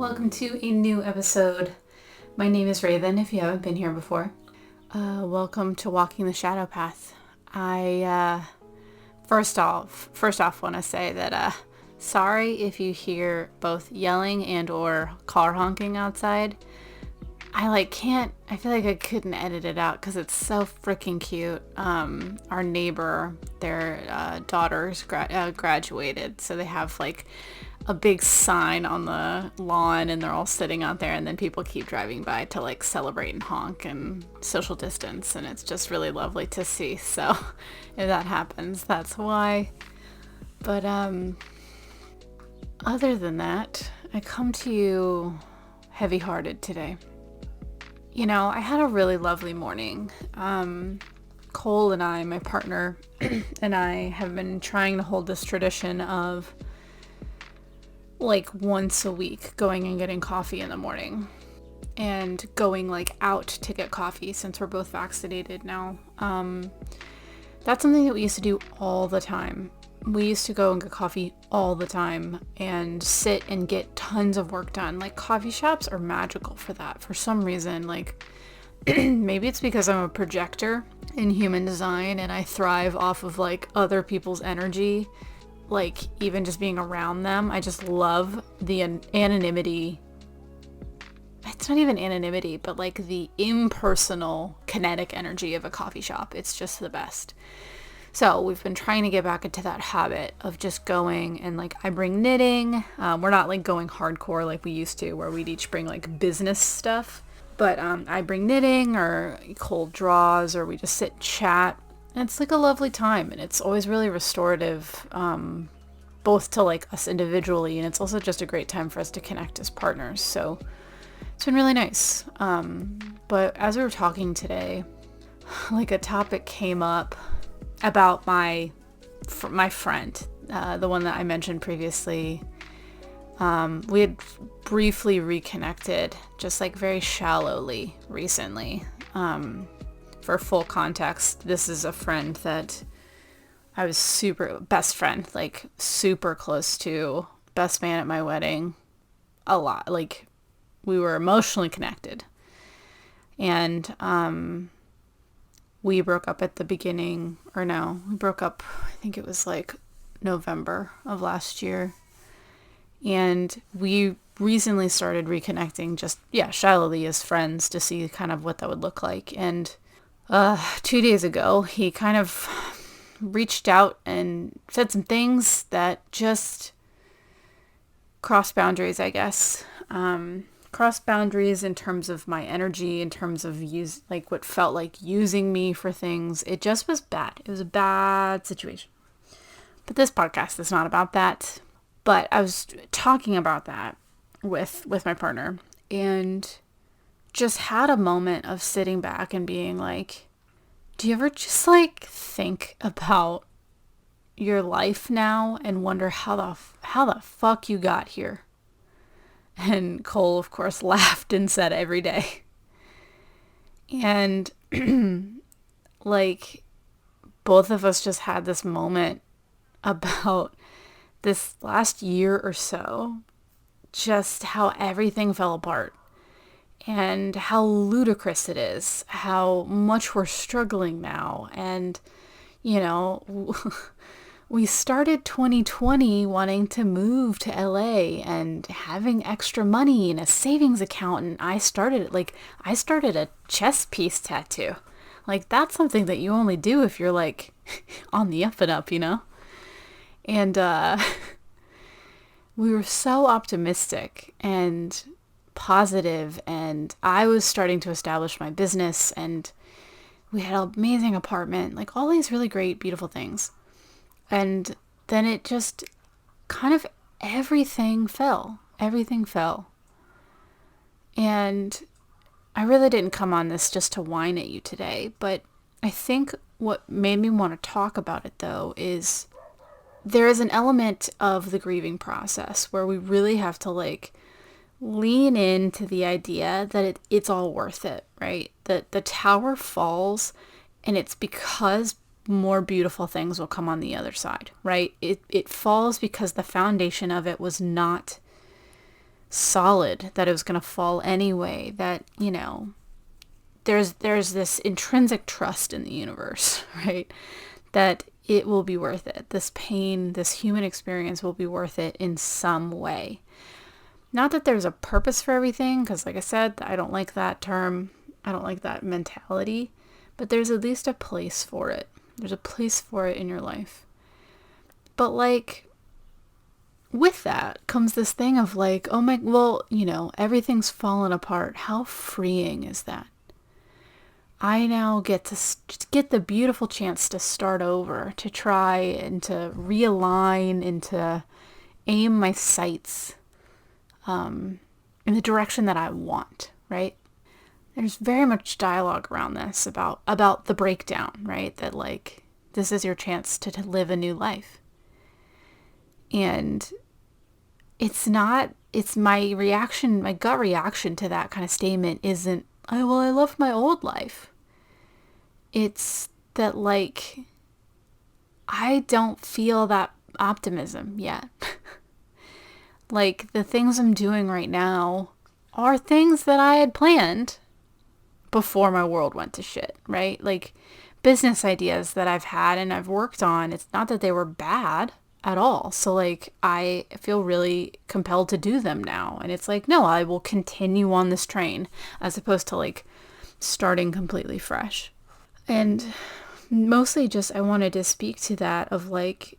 Welcome to a new episode. My name is Raven, if you haven't been here before. Welcome to Walking the Shadow Path. I first off want to say that sorry if you hear both yelling and or car honking outside. I feel like I couldn't edit it out because it's so freaking cute. Our neighbor, their daughters graduated, so they have like a big sign on the lawn and they're all sitting out there, and then people keep driving by to like celebrate and honk and social distance, and it's just really lovely to see. So if that happens, that's why. But other than that, I come to you heavy-hearted today. You know, I had a really lovely morning. Cole and I, my partner, and I have been trying to hold this tradition of like once a week going and getting coffee in the morning and going like out to get coffee since we're both vaccinated now. That's something that we used to do all the time. We used to go and get coffee all the time and sit and get tons of work done. Like, coffee shops are magical for that for some reason. Like, maybe it's because I'm a projector in human design and I thrive off of like other people's energy. Like, even just being around them, I just love the anonymity. It's not even anonymity, but like the impersonal kinetic energy of a coffee shop. It's just the best. So we've been trying to get back into that habit of just going, and like I bring knitting. We're not like going hardcore like we used to where we'd each bring like business stuff. But I bring knitting or cold draws, or we just sit and chat. And it's like a lovely time, and it's always really restorative, both to like us individually, and it's also just a great time for us to connect as partners. So it's been really nice. But as we were talking today, like a topic came up about my friend, the one that I mentioned previously. We had briefly reconnected, just like very shallowly recently. For full context, this is a friend that I was best friend, like super close to, best man at my wedding, a lot. Like, we were emotionally connected. And we broke up at the beginning, we broke up, I think it was like November of last year. And we recently started reconnecting just, shallowly as friends to see kind of what that would look like. And 2 days ago, he kind of reached out and said some things that just crossed boundaries, I guess. Crossed boundaries in terms of my energy, in terms of what felt like using me for things. It just was bad. It was a bad situation. But this podcast is not about that. But I was talking about that with my partner, and just had a moment of sitting back and being like, do you ever just like think about your life now and wonder how the fuck you got here? And Cole, of course, laughed and said every day. And like, both of us just had this moment about this last year or so, just how everything fell apart and how ludicrous it is, how much we're struggling now. And, you know, we started 2020 wanting to move to LA and having extra money in a savings account. And I started a chess piece tattoo. Like, that's something that you only do if you're like on the up and up, you know? And we were so optimistic and positive, and I was starting to establish my business, and we had an amazing apartment, like all these really great, beautiful things. And then it just kind of, everything fell. And I really didn't come on this just to whine at you today, but I think what made me want to talk about it, though, is there is an element of the grieving process where we really have to like lean into the idea that it's all worth it, right? That the tower falls, and it's because more beautiful things will come on the other side, right? It falls because the foundation of it was not solid, that it was going to fall anyway, that, there's this intrinsic trust in the universe, right? That it will be worth it. This pain, this human experience will be worth it in some way. Not that there's a purpose for everything, because like I said, I don't like that term. I don't like that mentality. But there's at least a place for it. There's a place for it in your life. But like, with that comes this thing of like, oh my, well, everything's fallen apart. How freeing is that? I now get the beautiful chance to start over, to try and to realign and to aim my sights in the direction that I want, right? There's very much dialogue around this about the breakdown, right? That like, this is your chance to live a new life. And it's my reaction, my gut reaction to that kind of statement isn't, oh, well, I love my old life. It's that like, I don't feel that optimism yet. Like, the things I'm doing right now are things that I had planned before my world went to shit, right? Like, business ideas that I've had and I've worked on, it's not that they were bad at all. So like, I feel really compelled to do them now. And it's like, no, I will continue on this train as opposed to like starting completely fresh. And mostly just, I wanted to speak to that of like,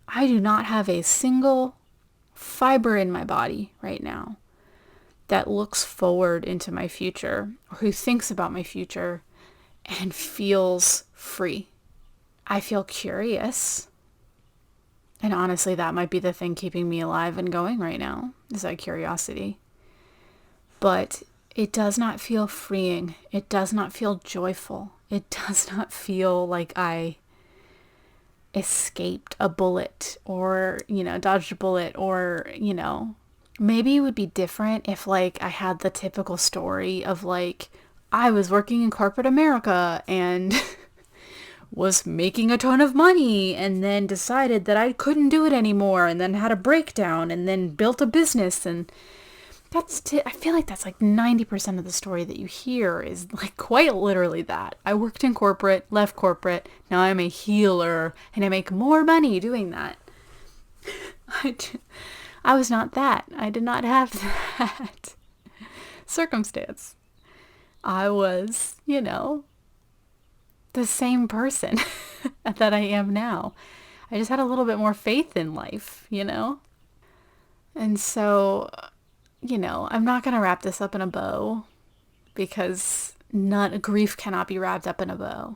I do not have a single fiber in my body right now that looks forward into my future or who thinks about my future and feels free. I feel curious. And honestly, that might be the thing keeping me alive and going right now, is that curiosity. But it does not feel freeing. It does not feel joyful. It does not feel like I escaped a bullet or, dodged a bullet or, maybe it would be different if like I had the typical story of like, I was working in corporate America and was making a ton of money and then decided that I couldn't do it anymore and then had a breakdown and then built a business. And I feel like that's like 90% of the story that you hear is like quite literally that. I worked in corporate, left corporate, now I'm a healer and I make more money doing that. I was not that. I did not have that circumstance. I was, the same person that I am now. I just had a little bit more faith in life, And so, I'm not going to wrap this up in a bow because grief cannot be wrapped up in a bow.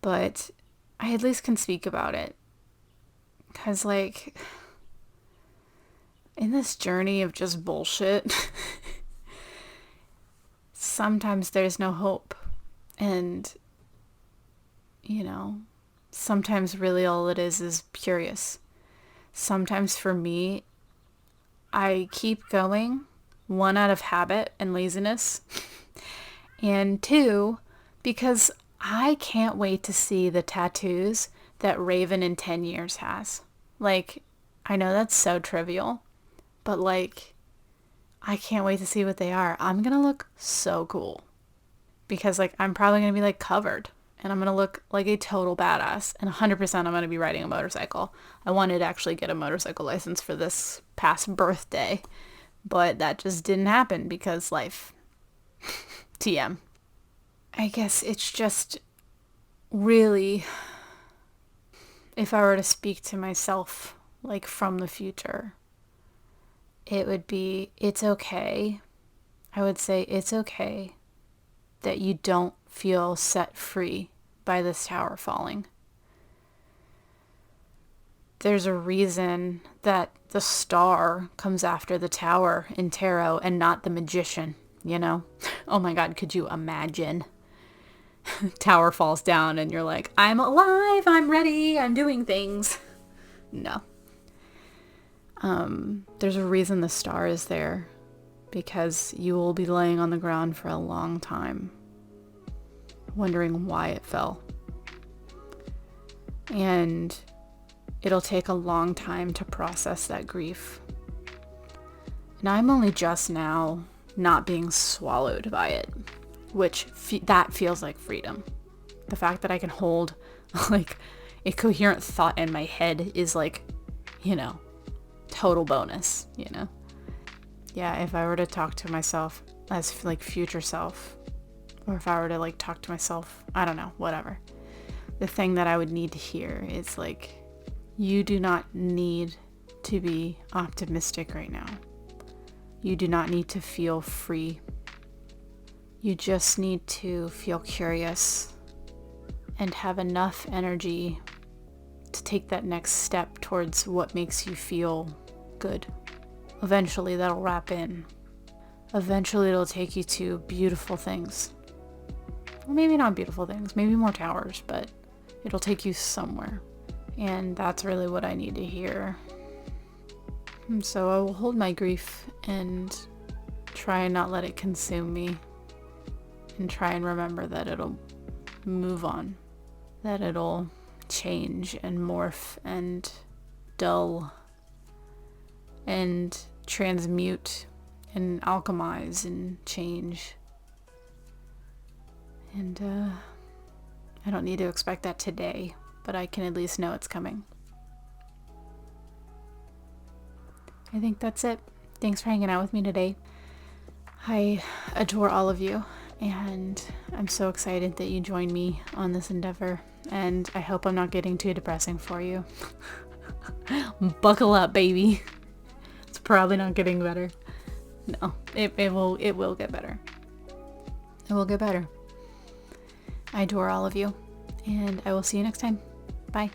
But I at least can speak about it. Because, like, in this journey of just bullshit, sometimes there's no hope. And sometimes really all it is curious. Sometimes for me, I keep going, 1, out of habit and laziness, and 2, because I can't wait to see the tattoos that Raven in 10 years has. Like, I know that's so trivial, but like, I can't wait to see what they are. I'm gonna look so cool. Because like, I'm probably gonna be like covered. And I'm going to look like a total badass. And 100% I'm going to be riding a motorcycle. I wanted to actually get a motorcycle license for this past birthday. But that just didn't happen because life. TM. I guess it's just really, if I were to speak to myself, like from the future, it would be, it's okay. I would say it's okay that you don't feel set free by this tower falling. There's a reason that the star comes after the tower in tarot and not the magician, Oh my God, could you imagine? Tower falls down and you're like, I'm alive, I'm ready, I'm doing things. No. There's a reason the star is there, because you will be laying on the ground for a long time, wondering why it fell. And it'll take a long time to process that grief. And I'm only just now not being swallowed by it, which that feels like freedom. The fact that I can hold like a coherent thought in my head is like, total bonus, Yeah, if I were to talk to myself as like future self, or if I were to like talk to myself, I don't know, whatever. The thing that I would need to hear is like, you do not need to be optimistic right now. You do not need to feel free. You just need to feel curious and have enough energy to take that next step towards what makes you feel good. Eventually that'll wrap in. Eventually it'll take you to beautiful things. Or maybe not beautiful things, maybe more towers, but it'll take you somewhere. And that's really what I need to hear. And so I will hold my grief and try and not let it consume me. And try and remember that it'll move on. That it'll change and morph and dull and transmute and alchemize and change. And I don't need to expect that today, but I can at least know it's coming. I think that's it. Thanks for hanging out with me today. I adore all of you, and I'm so excited that you joined me on this endeavor, and I hope I'm not getting too depressing for you. Buckle up, baby. It's probably not getting better. No, it will get better. It will get better. I adore all of you, and I will see you next time. Bye.